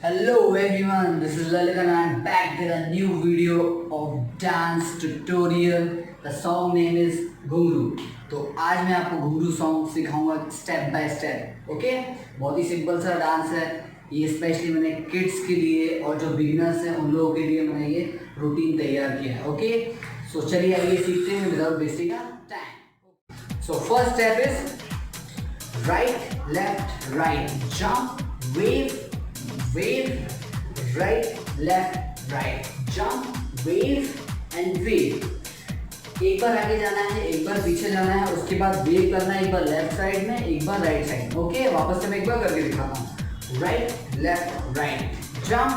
Hello everyone, this is Lalit and I'm back with a new video of dance tutorial. The song name is Ghungroo. तो आज मैं आपको घुंगरू song सिखाऊंगा step by step. Okay, बहुत ही simple सा dance है ये. स्पेशली मैंने किड्स के लिए और जो बिगिनर्स हैं उन लोगों के लिए मैंने ये रूटीन तैयार किया है. ओके, सो चलिए आइए सीखते हैं without wasting time. So first step is right left right jump wave wave, right, left, right, jump, wave and wave. एक बार आगे जाना है, एक बार पीछे जाना है, उसके बाद वेव करना है, एक बार लेफ्ट साइड में, एक बार राइट साइड में. ओके, वापस से मैं एक बार करके दिखाता हूँ. Right left right jump,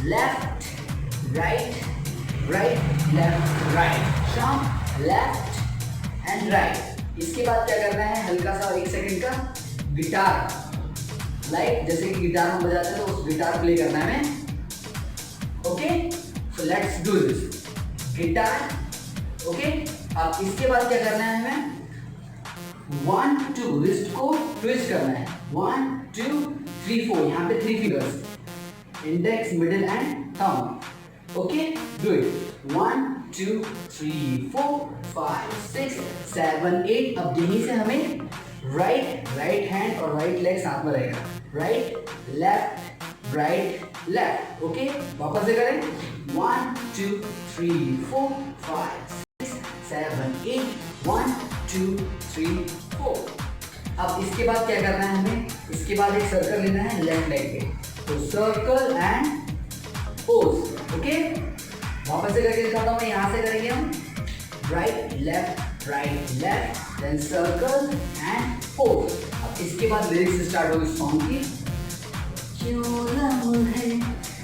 left right right left right jump, left and right. इसके बाद क्या करना है, हल्का सा 1 सेकंड का गिटार लाइक जैसे कि गिटार में बजाते हैं तो उस गिटार प्ले करना है हमें. Okay, so let's do this guitar. Okay, अब इसके बाद क्या करना है हमें, 1 2 रिस्ट को ट्विस्ट करना है. 1 2 3 4 यहाँ पे 3 fingers, index middle and thumb. Okay, do it. 1 2 3 4 5 6 7 8. अब यहीं से हमें राइट हैंड और राइट लेग साथ में रहेगा. Right left left. ओके, वापस से करें. 1 2 3 4 5 6 7 8. 1 2 3 4. अब इसके बाद क्या करना है हमें, इसके बाद एक सर्कल लेना है लेफ्ट लेग पे. तो सर्कल एंड पोज. ओके, वापस से करके दिखाता हूँ. यहाँ से करेंगे हम right left then circle and pose. अब इसके बाद लिरिक्स स्टार्ट होगी सॉन्ग की. क्यों लम्हे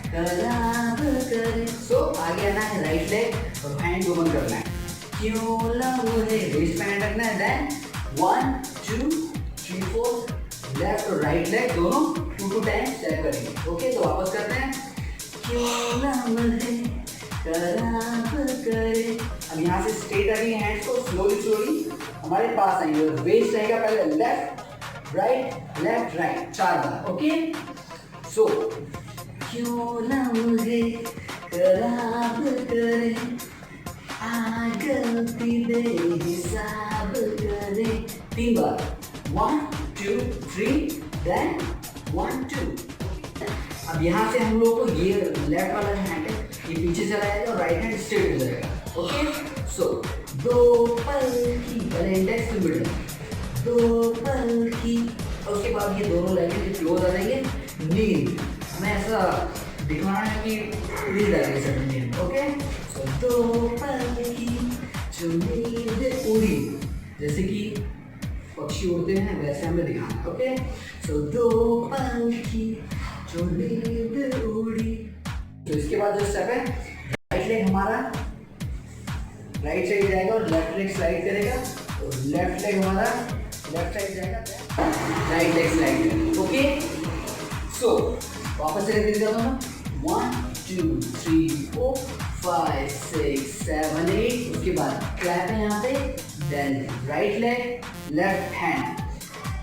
खराब करे. सो आगे आना है राइट लेग और हैंड ओपन करना है. क्यों लम्हे वेस्ट पे हैंड रखना है. देन 1 2 3 4 लेफ्ट और राइट लेग दोनों 2 टाइम स्टेप करेंगे. ओके, तो वापस करते हैं. क्यों लम्हे खराब करे. अब यहाँ से स्ट्रेट रखेंगे हैंड्स को, स्लोली हमारे पास आएंगे. वेस्ट रहेगा पहले लेफ्ट राइट 4 बार. ओके, सो क्यों लम्हे खराब करे, आ गलती दे हिसाब करे. 3 बार. 1 2 3 देन 1 2. अब यहाँ से हम लोग को ये लेफ्ट वाला हैंड है ये पीछे चला जाएगा और राइट हैंड स्ट्रेट हो जाएगा. ओके, सो 2 पल की पहले इंडेक्स टू मिडिल, 2 पल की. उसके बाद ये दोनों लाइनें क्लोज आ जाएंगे. नींद हमें ऐसा दिखाना है कि नींद आ गई सब नींद. ओके, सो 2 पल की जो नींद उड़ी, जैसे कि पक्षी उड़ते हैं वैसे हमें दिखाना है. ओके, सो 2 पल की जो नींद उड़ी. तो इसके बाद जो स्टेप है, राइट लेग हमारा राइट साइड जाएगा और लेफ्ट लेग स्लाइड करेगा. और लेफ्ट लेग हमारा लेफ्ट साइड जाएगा, राइट लेग स्लाइड करेगा. ओके, सो वापस से करके दिखाता हूँ. 1 2 3 4 5 6 7 8. उसके बाद क्लैप है यहाँ पे. Then right leg left hand.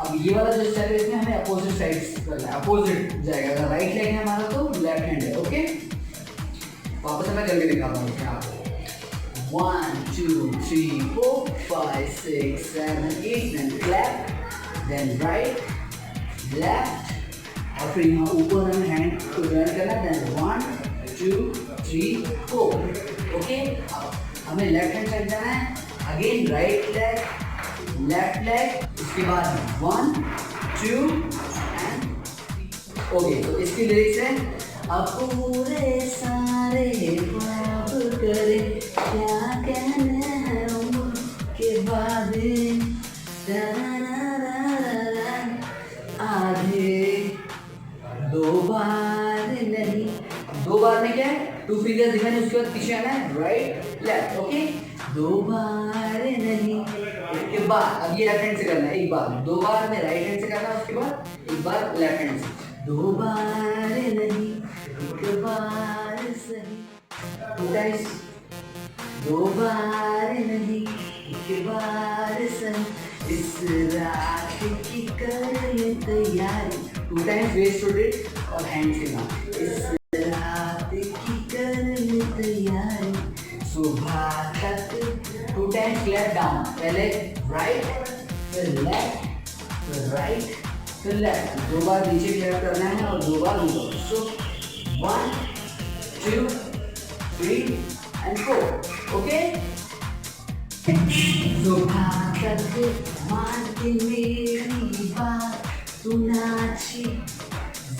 अब ये वाला जो स्टेप है इसमें हमें अपोजिट साइड करना है, अपोजिट जाएगा. अगर राइट लेग है हमारा तो लेफ्ट हैंड है. ओके, वापस मैं करके दिखाता हूँ इसमें आपको. 1 2 3 4 5 6 7 8. Then clap, then right left और फिर यहाँ ऊपर हमें हैंड को जॉइन करना है. देन 1 2 3 4. ओके, अब हमें लेफ्ट हैंड साइड जाना है. Again right leg left leg, उसके बाद 1 2 एंड 3. ओके, तो इसकी लिरिक्स है, अब पूरे सारे ख्वाब करे, क्या कहने हैं उम्र के वादे, आधे 2 बार नहीं. 2 बार में क्या है, 2 फिंगर्स दिखाने, उसके बाद पीछे आना है राइट लेफ्ट. ओके, 2 बार नहीं. उसके बाद अब ये लेफ्ट हैंड से करना है. 1 बार 2 बार में राइट हैंड से करना है, उसके बाद 1 बार लेफ्ट हैंड से. 2 बार नहीं 1 बार सही. तो गाइस 2 बार नहीं 1 बार सही. इस रात की कर ले तैयारी, 2 times waist rotate और hand से ना, इस रात की कर ले तैयारी, सुबह तक 2 times clap down, पहले right फिर left फिर right फिर लेफ्ट, 2 बार नीचे क्लैप करना है और 2 बार ऊपर। सो 1 2 3 and 4, ओके। सुबह तक मान के मेरी बात, तू नाची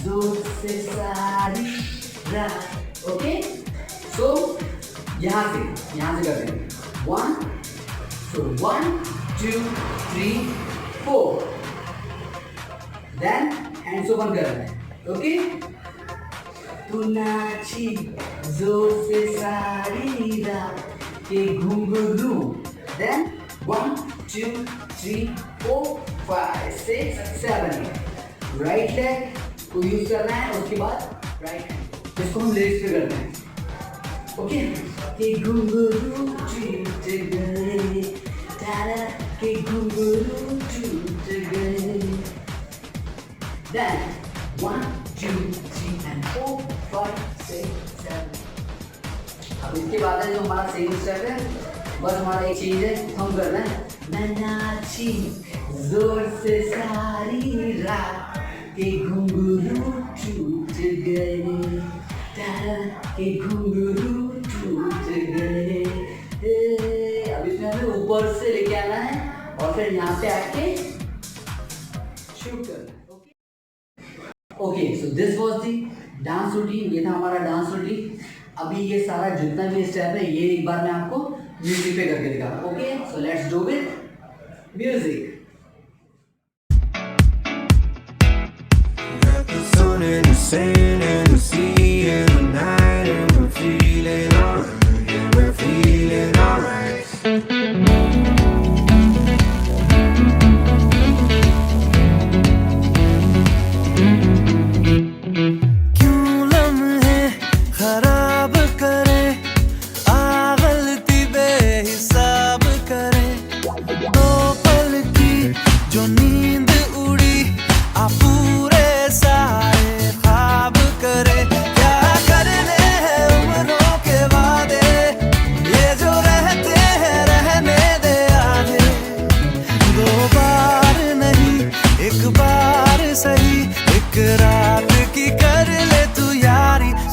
जोर से सारी रात, ओके। सो यहाँ से करते हैं 1 so 1 2 3 4, देन हैंड्स ओपन करना है, ओके। तू नाची जोर से सारी रात के घुंघरू, देन 1 2 3 4 5 6 7, राइट लेग को यूज करना है, उसके बाद राइट हैंड, इसको हम लेग्स पे करते हैं, ओके। के घुंघरू टूट गए, तारा के घुंघरू टूट गए, then 1 2 3 and 4 5 6 7। अब इसके बाद है जो हमारा सेम स्टेप है, बस हमारा एक चीज है, हम करना है मैं नाची जोर से सारी रात के घुंघरू टूट गए, तारा के घुंघरू टूट गए। अब इसमें हमें ऊपर से लेके आना है और फिर यहाँ पे आके शूट करना है, okay. So this was the dance routine, ये था हमारा डांस रूटीन। अभी ये सारा जितना भी स्टेप है ये एक बार मैं आपको म्यूजिक पे करके दिखा, okay. So let's do with music.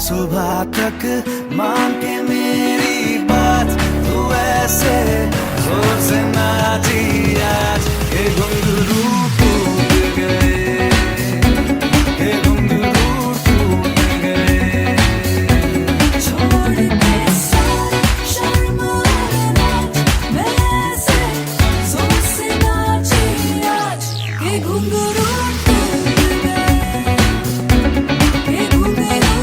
सुबह तक मान के मेरी बात, तू ऐसे जोर से नाची आज के घुंघरू टूट गए, के घुंघरू टूट गए। छोड़ के सारा शर्मा नाच, मैं ऐसे जोर से नाची आज के घुंघरू टूट गए, के घुंघरू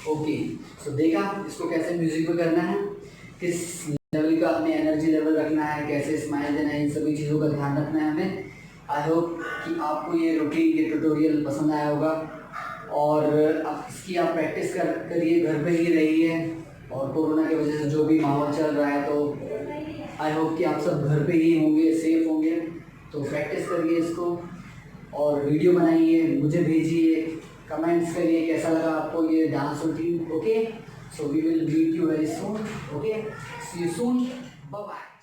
ओके। सो देखा इसको कैसे म्यूजिक पे करना है, किस लेवल का अपने एनर्जी लेवल रखना है, कैसे स्माइल देना है, इन सभी चीज़ों का ध्यान रखना है हमें। आई होप कि आपको ये रूटीन, ये ट्यूटोरियल पसंद आया होगा और अब इसकी आप प्रैक्टिस करिए, घर पे ही रहिए। और कोरोना की वजह से जो भी माहौल चल रहा है तो आई होप कि आप सब घर पे ही होंगे, सेफ होंगे। तो प्रैक्टिस करिए इसको और वीडियो बनाइए, मुझे भेजिए, कमेंट्स करिए कैसा लगा आपको ये dance routine, okay. So we will meet you very soon, okay. See you soon, bye bye.